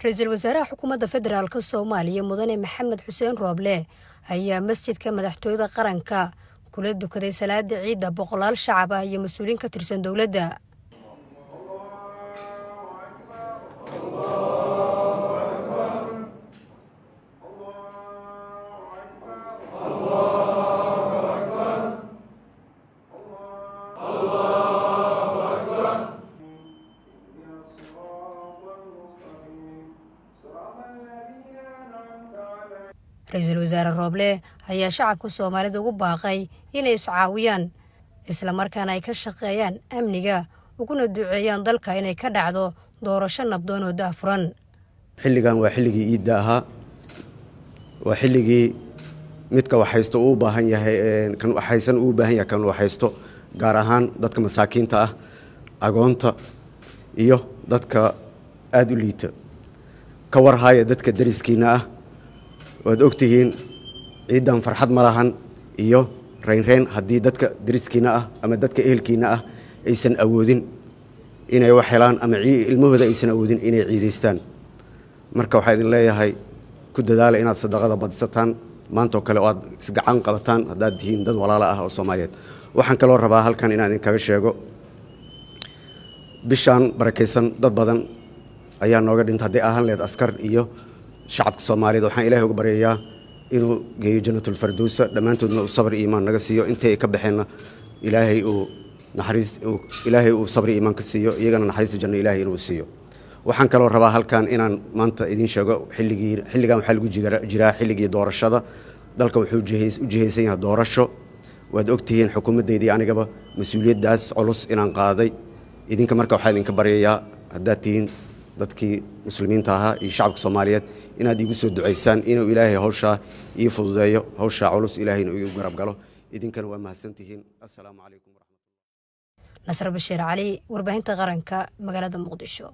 رئيس الوزراء حكومة فدرال كالصومالية مدن محمد حسين روبله أي مسجد كمدحتويدا قرنكا كل دكتور سلاد عيد بقلال شعبه هي مسؤولين كترسن دولة رئيس الوزراء روبله هي شعبك الصومالي ugu baaqay inay iscaawiyaan isla markaana ay ka shaqeeyaan amniga uguna duceeyaan dalka inay ka dhacdo doorasho nabdoon oo daahfuran xilligan waa xilligii ciidda ahaa waa xilligii midka waxaysto uu baahan yahay kan waxaysan uu baahan yahay kan waxaysto gaar ahaan dadka masaakiinta ah agoonta iyo dadka aad u liita ka warhaya dadka dariskiina ah waad ogtihiin ciidan farxad ma lahan iyo reyn haddii dadka dariskiina ah ama dadka ehelkiina ah aysan awoodin inay wax helaan ama ilmahooda aysan awoodin inay ciideystaan marka waxaa idin leeyahay ku dadaala inaad sadaqada badisataan maanta oo kale oo aad isgacan qabataan haddaad tihiin dad walaalo ah oo Soomaaliyeed waxaan kaloo rabaa halkan inaan idin kaga sheego bishaan barakeysan dad badan ayaa nooga dhintay haddii ahaan leed askar iyo shacabka Soomaaliyeed waxaan Ilaahay uga baryayaa inuu geeyo jannatul firdaws dhamaantoodna sabr iyo iimaan naga siiyo intay ka baxeena Ilaahay uu naxariis Ilaahay uu sabr iyo iimaan ka siiyo iyagana naxariis janno Ilaahay inuu siiyo waxaan kaloo rabaa halkan inaan maanta idin sheego xilligan waxa lagu jiraa xilligii doorashada dalka wuxuu u jihaysan yahay doorasho waad ogtihiin xukuumadeedii anigaba mas'uuliyadaas culus inaan qaaday idinka marka waxa idinka baryayaa haddaad tihiin dadkii muslimiinta ahaa iyo shacabka Soomaaliyeed inaad igu soo duceysaan inuu Ilaahay hawsha ii fududeeyo hawsha culus Ilaahay inuu igu garab galo idinkana waa mahadsantihiin assalaamu calaykum نصر بشير علي ورباهنتا قرنكا مقالة مقدشو